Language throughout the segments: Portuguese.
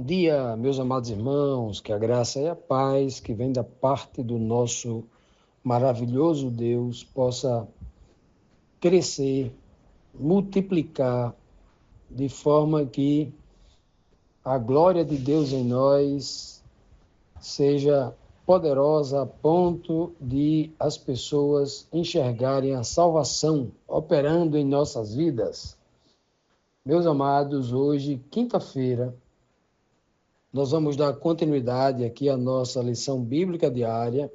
dia, meus amados irmãos, que a graça e a paz que vem da parte do nosso maravilhoso Deus possa crescer, multiplicar, de forma que a glória de Deus em nós seja poderosa a ponto de as pessoas enxergarem a salvação operando em nossas vidas. Meus amados, hoje, quinta-feira, nós vamos dar continuidade aqui à nossa lição bíblica diária.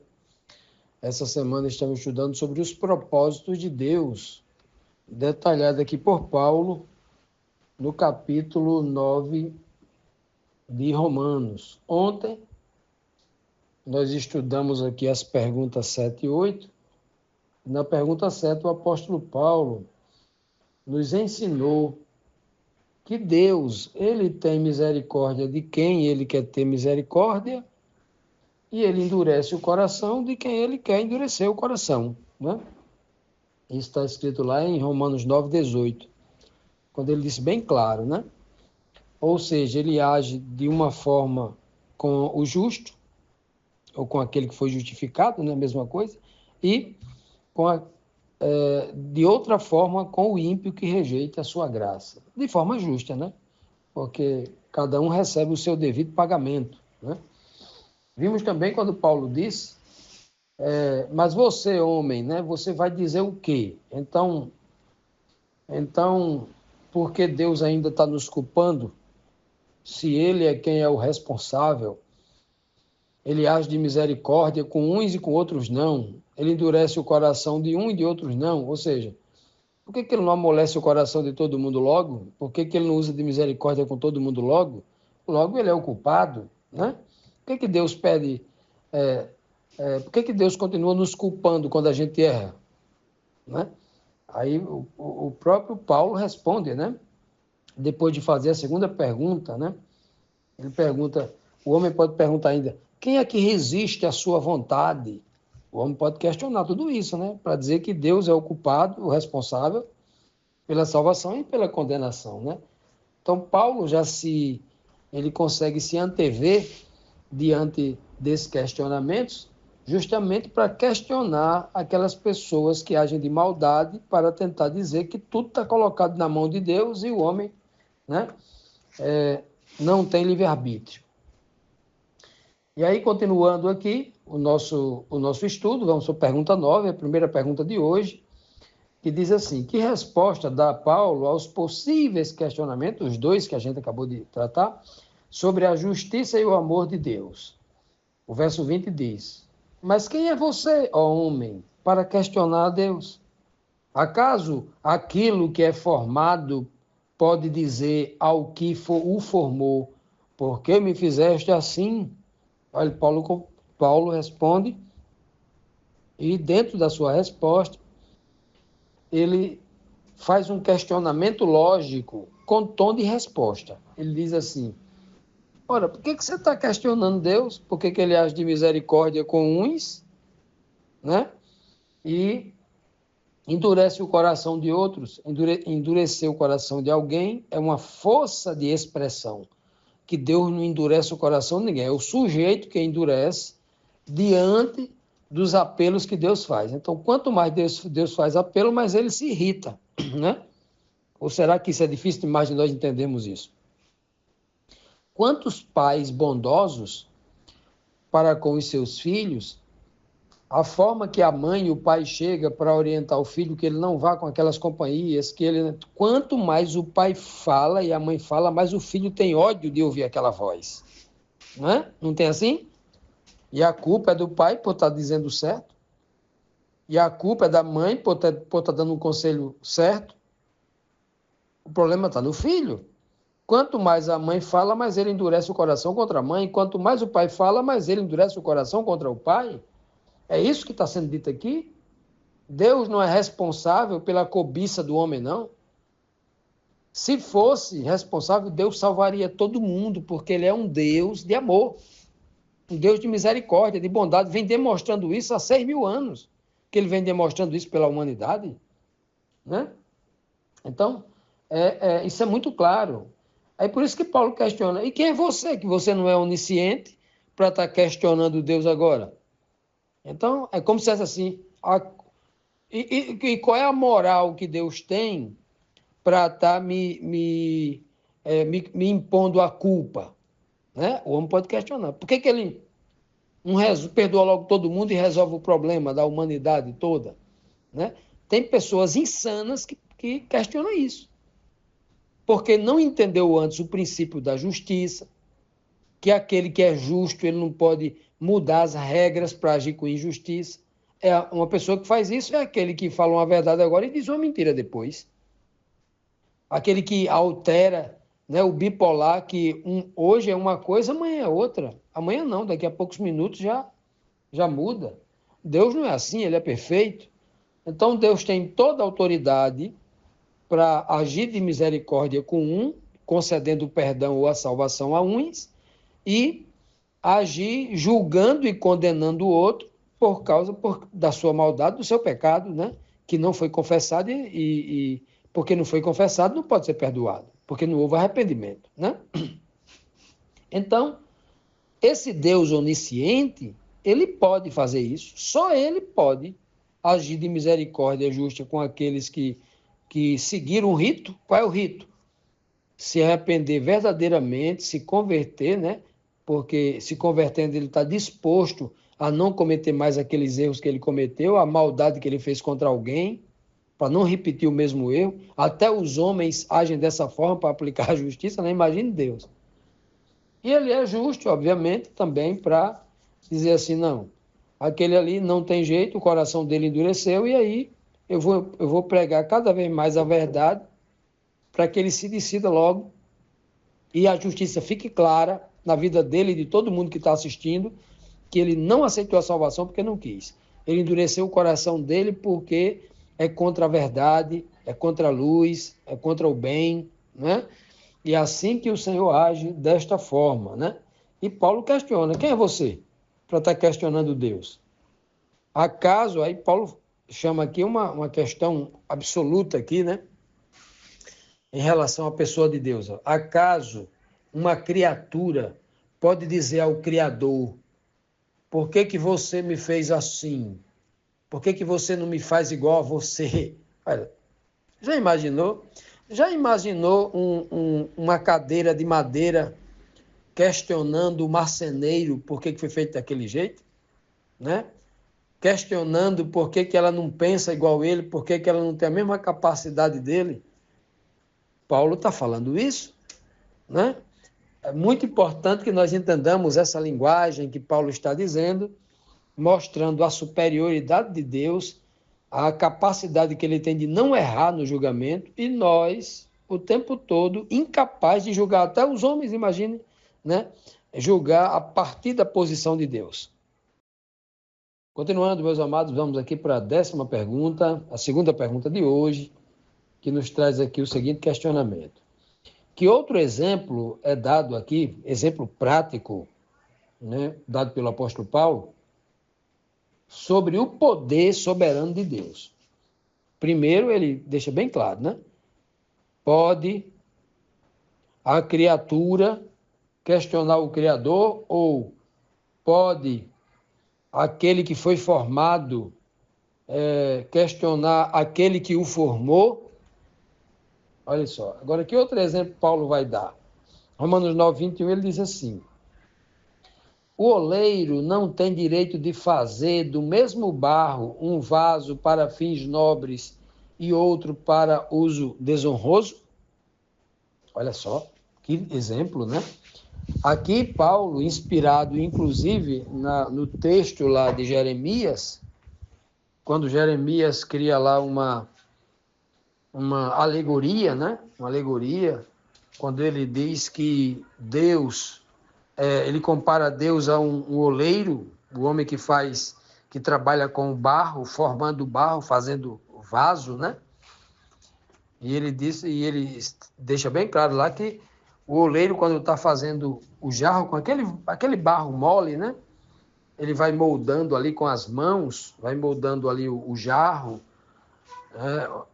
Essa semana estamos estudando sobre os propósitos de Deus, detalhado aqui por Paulo, no capítulo 9 de Romanos. Ontem, nós estudamos aqui as perguntas 7 e 8. Na pergunta 7, o apóstolo Paulo nos ensinou que Deus, ele tem misericórdia de quem ele quer ter misericórdia e ele endurece o coração de quem ele quer endurecer o coração, né? Isso está escrito lá em Romanos 9:18, quando ele disse bem claro, né? Ou seja, ele age de uma forma com o justo, ou com aquele que foi justificado, né? A mesma coisa, e de outra forma com o ímpio que rejeita a sua graça, de forma justa, né? Porque cada um recebe o seu devido pagamento, né? Vimos também quando Paulo disse, mas você, homem, né? Você vai dizer o quê? Então, por que Deus ainda está nos culpando? Se ele é quem é o responsável, ele age de misericórdia com uns e com outros não. Ele endurece o coração de um e de outros não. Ou seja, por que ele não amolece o coração de todo mundo logo? Por que ele não usa de misericórdia com todo mundo logo? Logo ele é o culpado, né? Por que Deus pede... por que Deus continua nos culpando quando a gente erra? Né? Aí o próprio Paulo responde, né? Depois de fazer a segunda pergunta, né? Ele pergunta, o homem pode perguntar ainda, quem é que resiste à sua vontade? O homem pode questionar tudo isso, né? Para dizer que Deus é o culpado, o responsável pela salvação e pela condenação, né? Então, Paulo ele consegue se antever diante desses questionamentos, justamente para questionar aquelas pessoas que agem de maldade, para tentar dizer que tudo está colocado na mão de Deus e o homem, né, não tem livre-arbítrio. E aí, continuando aqui o nosso estudo, vamos para a pergunta 9, a primeira pergunta de hoje, que diz assim, que resposta dá Paulo aos possíveis questionamentos, os dois que a gente acabou de tratar, sobre a justiça e o amor de Deus? O verso 20 diz, mas quem é você, ó homem, para questionar a Deus? Acaso aquilo que é formado pode dizer ao que o formou, por que me fizeste assim? Olha, Paulo responde, e dentro da sua resposta, ele faz um questionamento lógico com tom de resposta. Ele diz assim, ora, por que você está questionando Deus? Por que ele age de misericórdia com uns, né? E endurece o coração de outros? Endurecer o coração de alguém é uma força de expressão, que Deus não endurece o coração de ninguém. É o sujeito que endurece diante dos apelos que Deus faz. Então, quanto mais Deus faz apelo, mais ele se irrita, né? Ou será que isso é difícil demais de nós entendermos isso? Quantos pais bondosos para com os seus filhos, a forma que a mãe e o pai chegam para orientar o filho, que ele não vá com aquelas companhias, quanto mais o pai fala e a mãe fala, mais o filho tem ódio de ouvir aquela voz. Não é? Não tem assim? E a culpa é do pai por estar dizendo certo. E a culpa é da mãe por estar dando um conselho certo. O problema está no filho. Quanto mais a mãe fala, mais ele endurece o coração contra a mãe. Quanto mais o pai fala, mais ele endurece o coração contra o pai. É isso que está sendo dito aqui? Deus não é responsável pela cobiça do homem, não. Se fosse responsável, Deus salvaria todo mundo, porque ele é um Deus de amor. Um Deus de misericórdia, de bondade. Vem demonstrando isso há 6.000 anos. Que ele vem demonstrando isso pela humanidade. Né? Então, isso é muito claro. Aí por isso que Paulo questiona. E quem é você, que você não é onisciente, para estar questionando Deus agora? Então, é como se fosse assim, e qual é a moral que Deus tem para estar me impondo a culpa? Né? O homem pode questionar. Por que ele não perdoa logo todo mundo e resolve o problema da humanidade toda? Né? Tem pessoas insanas que questionam isso. Porque não entendeu antes o princípio da justiça, que aquele que é justo, ele não pode mudar as regras para agir com injustiça. Uma pessoa que faz isso é aquele que fala uma verdade agora e diz uma mentira depois. Aquele que altera, né, o bipolar, que hoje é uma coisa, amanhã é outra. Amanhã não, daqui a poucos minutos já muda. Deus não é assim, ele é perfeito. Então Deus tem toda a autoridade para agir de misericórdia com um, concedendo o perdão ou a salvação a uns, e agir julgando e condenando o outro por causa da sua maldade, do seu pecado, né? Que não foi confessado e porque não foi confessado não pode ser perdoado, porque não houve arrependimento, né? Então, esse Deus onisciente, ele pode fazer isso, só ele pode agir de misericórdia justa com aqueles que seguiram o rito. Qual é o rito? Se arrepender verdadeiramente, se converter, né? Porque se convertendo ele está disposto a não cometer mais aqueles erros que ele cometeu, a maldade que ele fez contra alguém, para não repetir o mesmo erro. Até os homens agem dessa forma para aplicar a justiça, né? Imagine Deus. E ele é justo, obviamente, também para dizer assim, não, aquele ali não tem jeito, o coração dele endureceu, e aí eu vou pregar cada vez mais a verdade para que ele se decida logo e a justiça fique clara na vida dele e de todo mundo que está assistindo, que ele não aceitou a salvação porque não quis. Ele endureceu o coração dele porque é contra a verdade, é contra a luz, é contra o bem, né? E é assim que o Senhor age desta forma, né? E Paulo questiona, quem é você para estar questionando Deus? Acaso, aí Paulo chama aqui uma questão absoluta aqui, né? Em relação à pessoa de Deus. Acaso uma criatura pode dizer ao Criador, por que você me fez assim? Por que você não me faz igual a você? Olha, já imaginou? Já imaginou uma cadeira de madeira questionando o marceneiro por que foi feito daquele jeito? Né? Questionando por que ela não pensa igual ele, por que ela não tem a mesma capacidade dele? Paulo está falando isso, né? É muito importante que nós entendamos essa linguagem que Paulo está dizendo, mostrando a superioridade de Deus, a capacidade que ele tem de não errar no julgamento, e nós, o tempo todo, incapazes de julgar, até os homens, imagine, né? Julgar a partir da posição de Deus. Continuando, meus amados, vamos aqui para a 10ª pergunta, a segunda pergunta de hoje, que nos traz aqui o seguinte questionamento. Que outro exemplo é dado aqui, exemplo prático, né, dado pelo apóstolo Paulo, sobre o poder soberano de Deus? Primeiro, ele deixa bem claro, né? Pode a criatura questionar o Criador, ou pode aquele que foi formado questionar aquele que o formou? Olha só, agora que outro exemplo Paulo vai dar? Romanos 9:21, ele diz assim: o oleiro não tem direito de fazer do mesmo barro um vaso para fins nobres e outro para uso desonroso? Olha só, que exemplo, né? Aqui Paulo, inspirado inclusive no texto lá de Jeremias, quando Jeremias cria lá uma alegoria, né? Uma alegoria, quando ele diz que Deus, ele compara Deus a um oleiro, o homem que trabalha com o barro, formando o barro, fazendo o vaso, né? E ele deixa bem claro lá que o oleiro, quando está fazendo o jarro com aquele barro mole, né? Ele vai moldando ali com as mãos, vai moldando ali o jarro,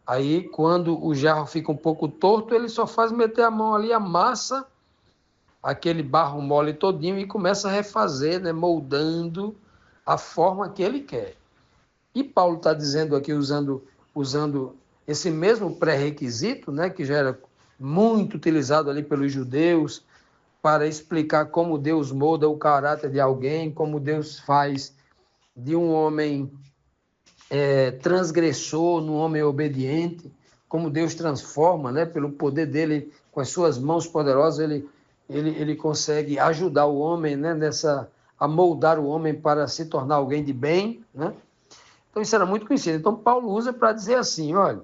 Aí, quando o jarro fica um pouco torto, ele só faz meter a mão ali, amassa aquele barro mole todinho e começa a refazer, né, moldando a forma que ele quer. E Paulo está dizendo aqui, usando esse mesmo pré-requisito, né, que já era muito utilizado ali pelos judeus, para explicar como Deus molda o caráter de alguém, como Deus faz de um homem transgressor num homem obediente, como Deus transforma, né, pelo poder dele, com as suas mãos poderosas, ele consegue ajudar o homem, né, a moldar o homem para se tornar alguém de bem, né? Então isso era muito conhecido. Então Paulo usa para dizer assim, olha,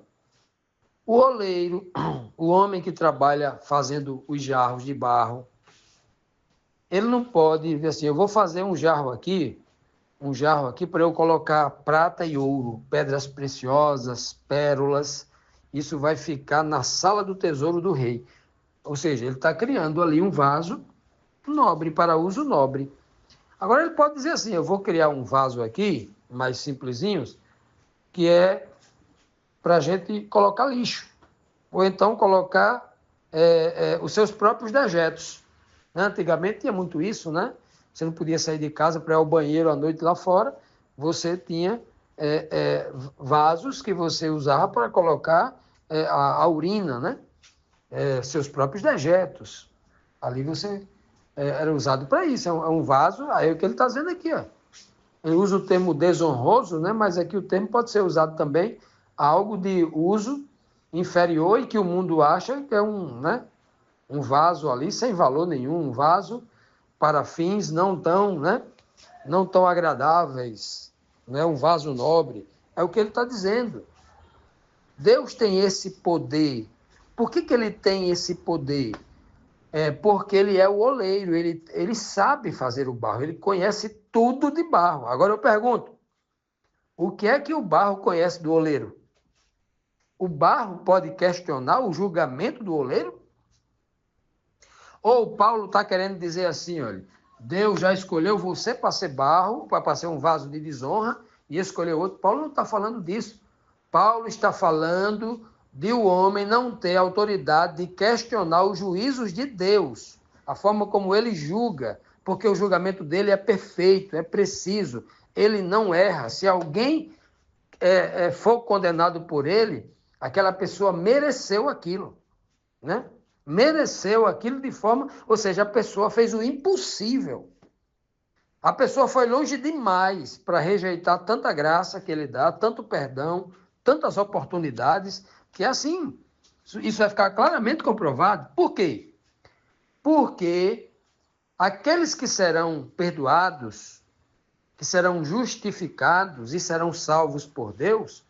o oleiro, o homem que trabalha fazendo os jarros de barro, ele não pode dizer assim, eu vou fazer um jarro aqui para eu colocar prata e ouro, pedras preciosas, pérolas, isso vai ficar na sala do tesouro do rei. Ou seja, ele está criando ali um vaso nobre, para uso nobre. Agora ele pode dizer assim, eu vou criar um vaso aqui, mais simplesinhos, que é para a gente colocar lixo, ou então colocar os seus próprios dejetos. Antigamente tinha muito isso, né? Você não podia sair de casa para ir ao banheiro à noite lá fora, você tinha vasos que você usava para colocar a urina, né? Seus próprios dejetos. Ali você era usado para isso, é um vaso, aí é o que ele está dizendo aqui, ó. Ele usa o termo desonroso, né? Mas aqui o termo pode ser usado também a algo de uso inferior e que o mundo acha que é um vaso ali sem valor nenhum, um vaso para fins não tão agradáveis, né? Um vaso nobre. É o que ele está dizendo. Deus tem esse poder. Por que ele tem esse poder? Porque ele é o oleiro, ele sabe fazer o barro, ele conhece tudo de barro. Agora eu pergunto, o que é que o barro conhece do oleiro? O barro pode questionar o julgamento do oleiro? Ou Paulo está querendo dizer assim, olha, Deus já escolheu você para ser barro, para ser um vaso de desonra, e escolheu outro. Paulo não está falando disso. Paulo está falando de o homem não ter autoridade de questionar os juízos de Deus, a forma como ele julga, porque o julgamento dele é perfeito, é preciso, ele não erra. Se alguém for condenado por ele, aquela pessoa mereceu aquilo, né? Mereceu aquilo de forma, ou seja, a pessoa fez o impossível. A pessoa foi longe demais para rejeitar tanta graça que ele dá, tanto perdão, tantas oportunidades, que é assim, isso vai ficar claramente comprovado. Por quê? Porque aqueles que serão perdoados, que serão justificados e serão salvos por Deus,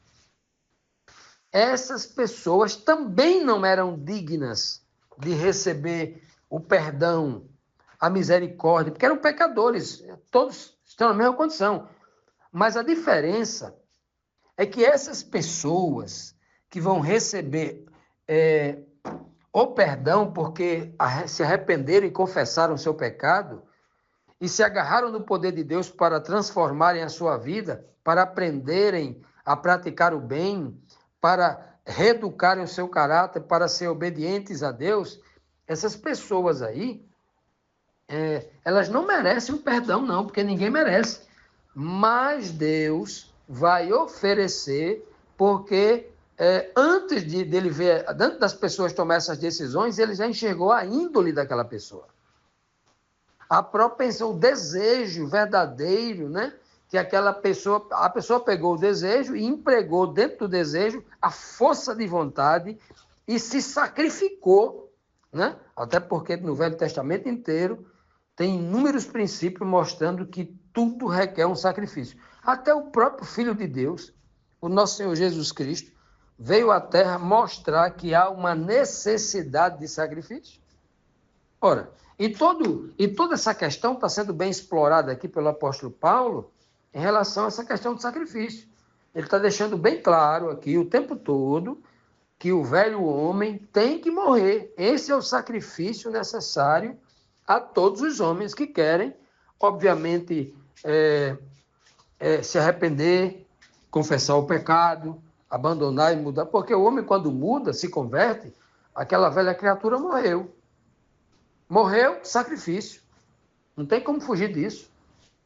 essas pessoas também não eram dignas de receber o perdão, a misericórdia, porque eram pecadores, todos estão na mesma condição. Mas a diferença é que essas pessoas que vão receber o perdão porque se arrependeram e confessaram o seu pecado e se agarraram no poder de Deus para transformarem a sua vida, para aprenderem a praticar o bem, para reeducarem o seu caráter, para ser obedientes a Deus, essas pessoas aí, elas não merecem o perdão, não, porque ninguém merece. Mas Deus vai oferecer, porque dele ver, antes das pessoas tomarem essas decisões, ele já enxergou a índole daquela pessoa. A propensão, o desejo verdadeiro, né? Que a pessoa pegou o desejo e empregou dentro do desejo a força de vontade e se sacrificou, né? Até porque no Velho Testamento inteiro tem inúmeros princípios mostrando que tudo requer um sacrifício. Até o próprio Filho de Deus, o nosso Senhor Jesus Cristo, veio à Terra mostrar que há uma necessidade de sacrifício. Ora, e toda essa questão está sendo bem explorada aqui pelo apóstolo Paulo em relação a essa questão do sacrifício. Ele está deixando bem claro aqui o tempo todo que o velho homem tem que morrer. Esse é o sacrifício necessário a todos os homens que querem, obviamente, se arrepender, confessar o pecado, abandonar e mudar, porque o homem, quando muda, se converte, aquela velha criatura morreu. Morreu, sacrifício. Não tem como fugir disso,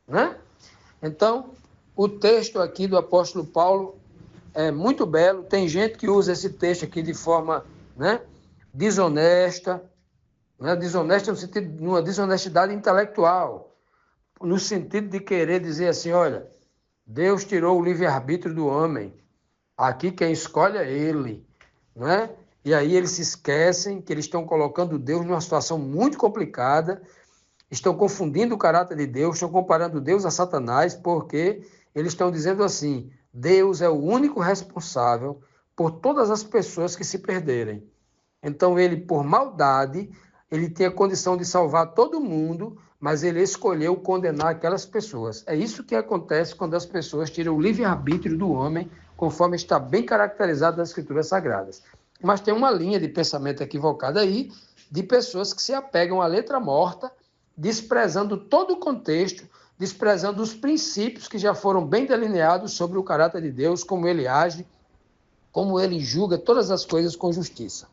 né? Então, o texto aqui do apóstolo Paulo é muito belo. Tem gente que usa esse texto aqui de forma, né, desonesta, né? Desonesta no sentido de uma desonestidade intelectual, no sentido de querer dizer assim, olha, Deus tirou o livre-arbítrio do homem, aqui quem escolhe é ele, né? E aí eles se esquecem que eles estão colocando Deus numa situação muito complicada, estão confundindo o caráter de Deus, estão comparando Deus a Satanás, porque eles estão dizendo assim, Deus é o único responsável por todas as pessoas que se perderem. Então ele, por maldade, ele tem a condição de salvar todo mundo, mas ele escolheu condenar aquelas pessoas. É isso que acontece quando as pessoas tiram o livre-arbítrio do homem, conforme está bem caracterizado nas Escrituras Sagradas. Mas tem uma linha de pensamento equivocada aí, de pessoas que se apegam à letra morta, desprezando todo o contexto, desprezando os princípios que já foram bem delineados sobre o caráter de Deus, como ele age, como ele julga todas as coisas com justiça.